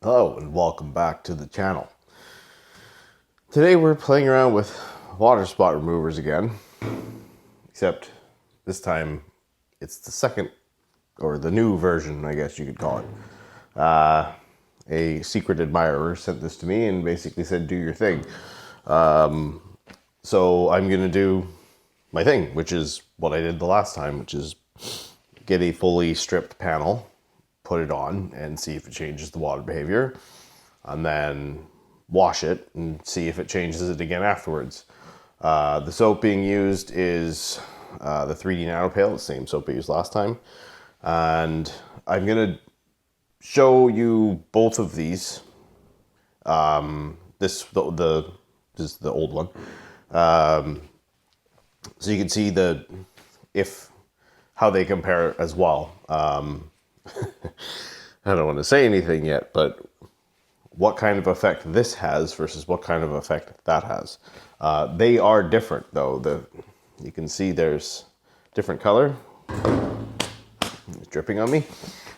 Hello and welcome back to the channel. Today we're playing around with water spot removers again, except this time it's the second, or the new version, I guess you could call it. A secret admirer sent this to me and basically said, do your thing. So I'm going to do my thing, which is what I did the last time, which is get a fully stripped panel, put it on and see if it changes the water behavior, and then wash it and see if it changes it again afterwards. The soap being used is the 3D Nano Pail, the same soap I used last time. And I'm going to show you both of these. This is the old one. So you can see how they compare as well. I don't want to say anything yet, but what kind of effect this has versus what kind of effect that has. They are different though. You can see there's different color. It's dripping on me.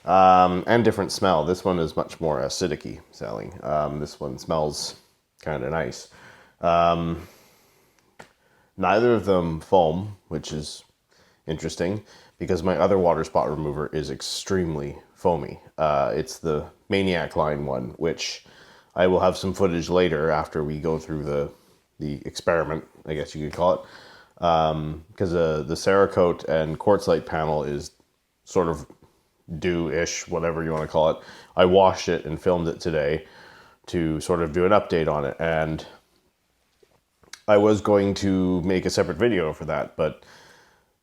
And different smell. This one is much more acidic-y smelling. This one smells kind of nice. Neither of them foam, which is interesting because my other water spot remover is extremely foamy. It's the Maniac line one, which I will have some footage later after we go through the experiment, I guess you could call it. Because the Sakote and quartzite panel is sort of due-ish, whatever you want to call it. I washed it and filmed it today to sort of do an update on it, and I was going to make a separate video for that, but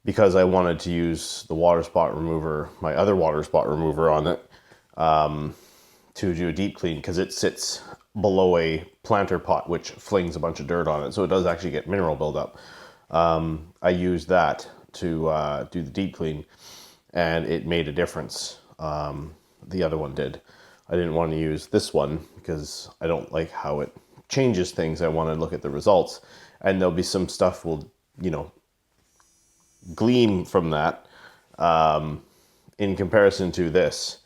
because I wanted to use the water spot remover, my other water spot remover on it, to do a deep clean, because it sits below a planter pot, which flings a bunch of dirt on it, so it does actually get mineral buildup. I used that to do the deep clean, and it made a difference. The other one did. I didn't want to use this one because I don't like how it changes things. I want to look at the results, and there'll be some stuff will, gleam from that in comparison to this,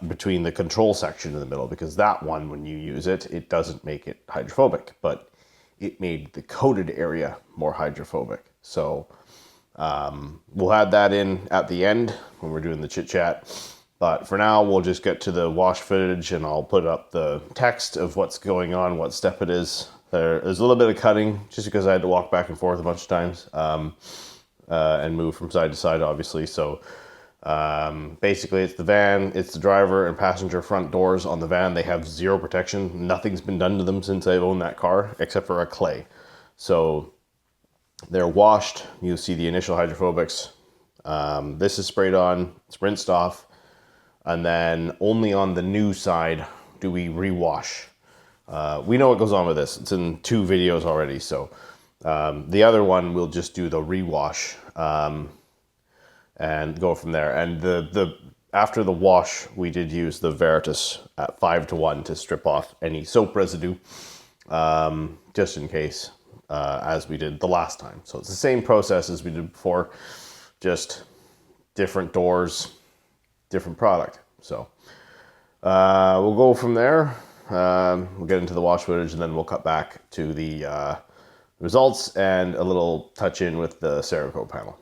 between the control section in the middle, because that one, when you use it, it doesn't make it hydrophobic, but it made the coated area more hydrophobic. So we'll add that in at the end when we're doing the chit chat. But for now, we'll just get to the wash footage, and I'll put up the text of what's going on, what step it is. There's a little bit of cutting just because I had to walk back and forth a bunch of times and move from side to side, obviously. So basically, it's the van, it's the driver and passenger front doors on the van. They have zero protection. Nothing's been done to them since I've owned that car, except for a clay. So they're washed. You'll see the initial hydrophobics. This is sprayed on, it's rinsed off. And then only on the new side do we rewash. We know what goes on with this. It's in 2 videos already. So the other one, we'll just do the rewash and go from there. And after the wash, we did use the Veritas at 5:1 to strip off any soap residue, just in case, as we did the last time. So it's the same process as we did before, just different doors, different product. So we'll go from there. We'll get into the wash footage, and then we'll cut back to the results and a little touch in with the Sakote panel.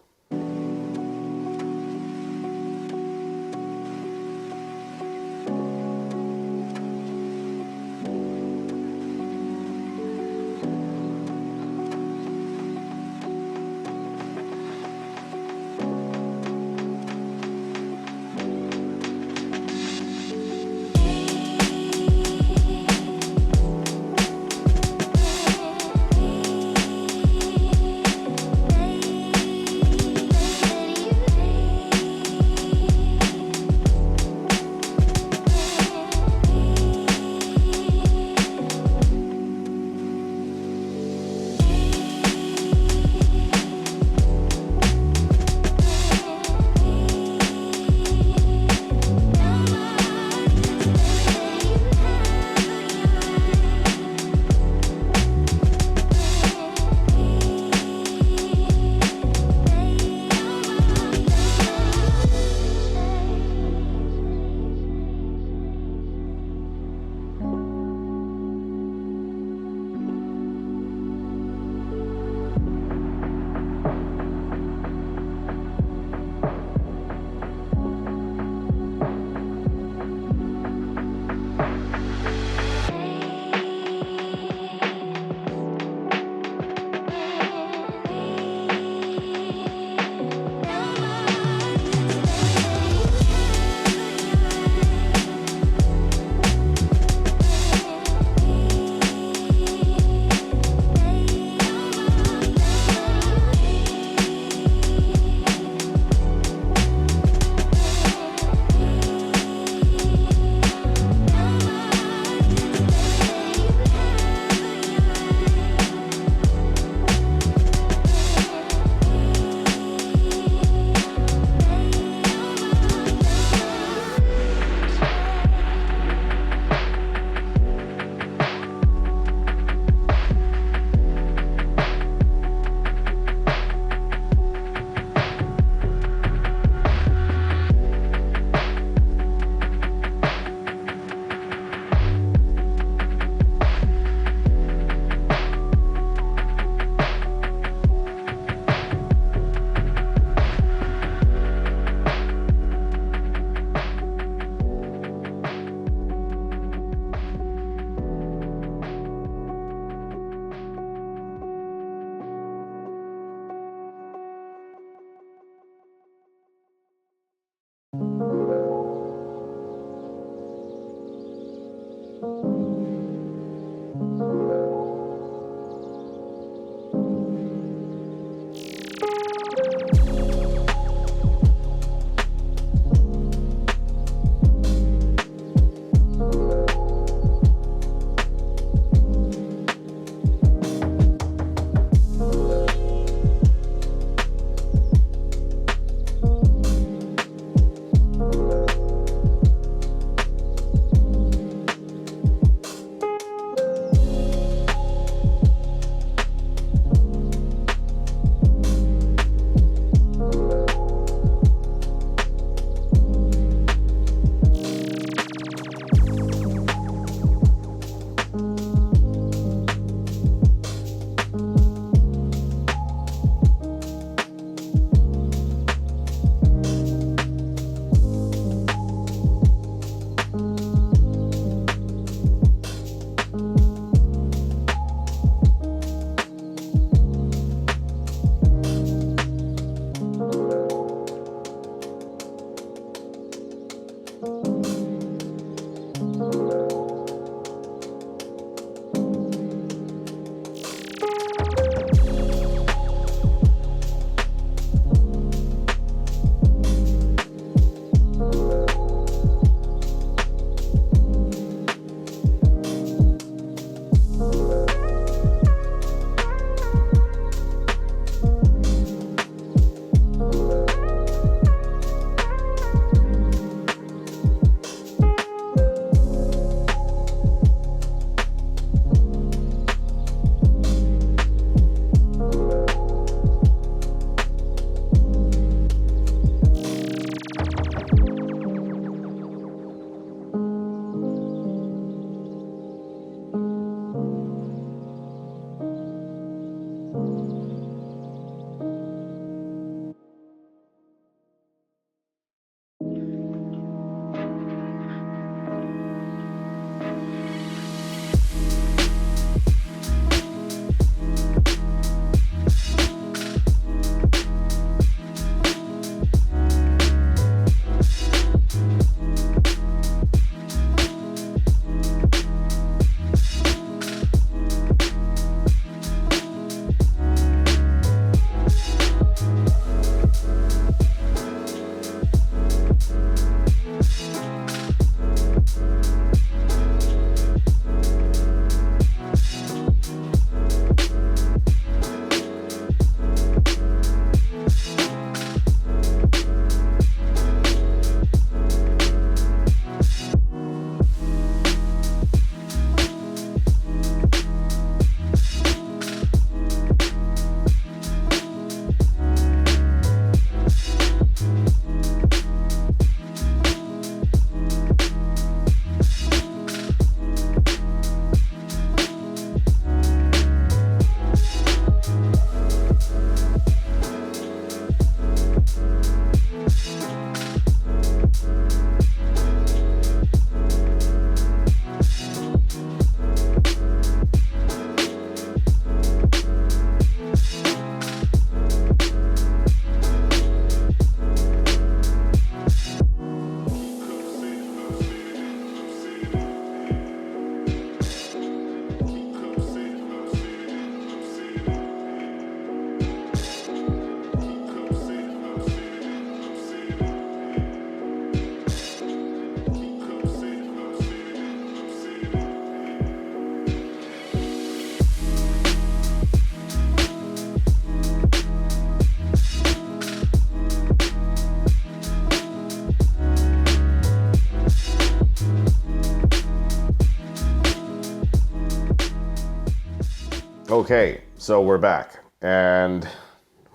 Okay, so we're back, and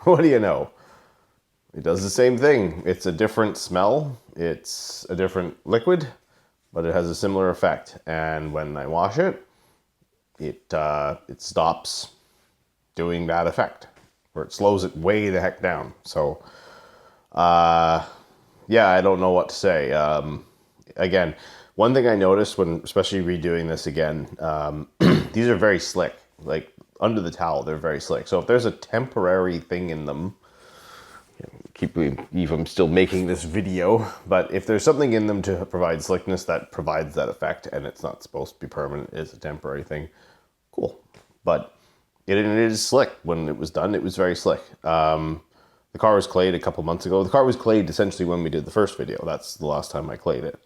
what do you know? It does the same thing. It's a different smell, it's a different liquid, but it has a similar effect. And when I wash it, it stops doing that effect, or it slows it way the heck down. So, yeah, I don't know what to say. Again, one thing I noticed when, especially redoing this again, these are very slick. Like under the towel, they're very slick. So if there's a temporary thing in them, I'm still making this video. But if there's something in them to provide slickness that provides that effect, and it's not supposed to be permanent, it's a temporary thing, cool. But it is slick. When it was done, it was very slick. The car was clayed a couple months ago. The car was clayed essentially when we did the first video. That's the last time I clayed it.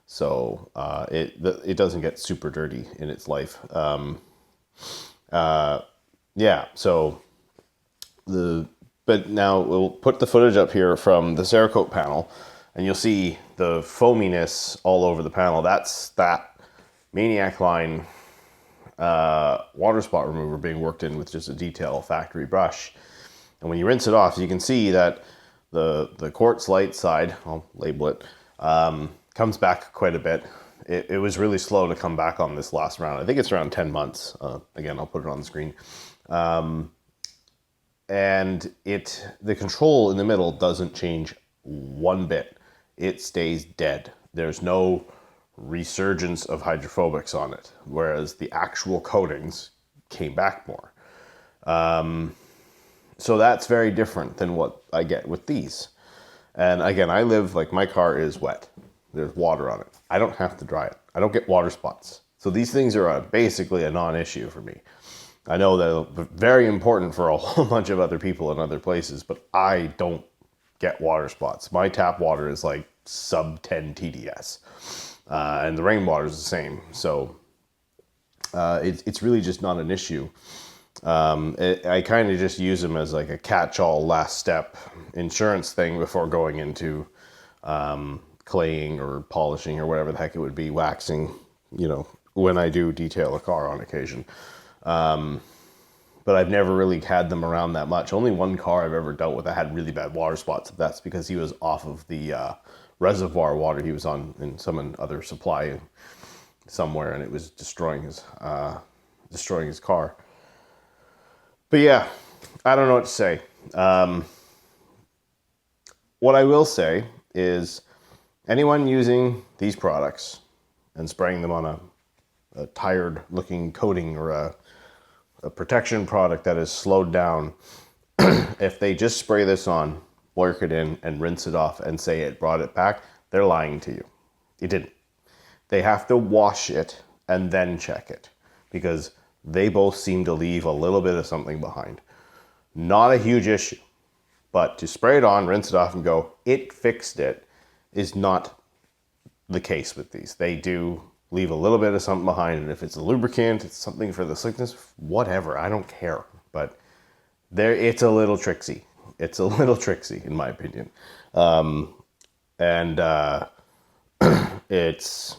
So it doesn't get super dirty in its life. Yeah, so but now we'll put the footage up here from the Sakote panel, and you'll see the foaminess all over the panel. That's that Maniac line water spot remover being worked in with just a detail factory brush. And when you rinse it off, you can see that the quartz light side, I'll label it, comes back quite a bit. It was really slow to come back on this last round. I think it's around 10 months. Again, I'll put it on the screen. And the control in the middle doesn't change one bit. It stays dead. There's no resurgence of hydrophobics on it, whereas the actual coatings came back more. So that's very different than what I get with these. And again, my car is wet. There's water on it. I don't have to dry it. I don't get water spots. So these things are basically a non-issue for me. I know they're very important for a whole bunch of other people in other places, but I don't get water spots. My tap water is like sub 10 TDS. And the rainwater is the same. So it's really just not an issue. I kind of just use them as like a catch-all last step insurance thing before going into claying or polishing or whatever the heck it would be, waxing, when I do detail a car on occasion. But I've never really had them around that much. Only one car I've ever dealt with that had really bad water spots. That's because he was off of the reservoir water. He was on in some other supply somewhere, and it was destroying his car. But yeah, I don't know what to say. What I will say is anyone using these products and spraying them on a tired looking coating or a protection product that is slowed down, if they just spray this on, work it in and rinse it off and say it brought it back, they're lying to you. It didn't. They have to wash it and then check it, because they both seem to leave a little bit of something behind. Not a huge issue, but to spray it on, rinse it off and go, it fixed it, is not the case with these. They do leave a little bit of something behind, and if it's a lubricant, it's something for the slickness, whatever, I don't care. But it's a little tricksy. It's a little tricksy, in my opinion. It's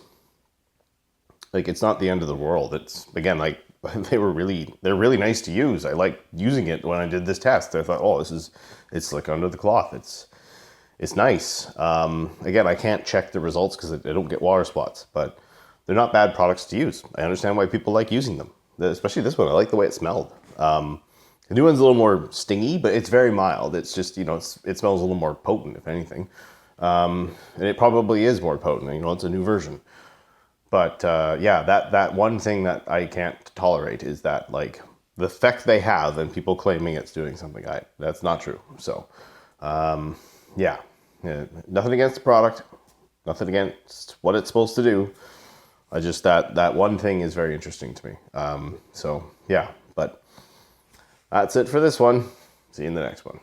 like, it's not the end of the world. It's, again, like, they're really nice to use. I like using it. When I did this test, I thought, oh, it's like under the cloth. It's nice. Again, I can't check the results because I don't get water spots, but they're not bad products to use. I understand why people like using them, especially this one. I like the way it smelled. The new one's a little more stingy, but it's very mild. It's just, it smells a little more potent, if anything. And it probably is more potent. It's a new version. But yeah, that one thing that I can't tolerate is that, like, the effect they have and people claiming it's doing something. That's not true. So yeah, nothing against the product, nothing against what it's supposed to do. I just, that one thing is very interesting to me. So yeah, but that's it for this one. See you in the next one.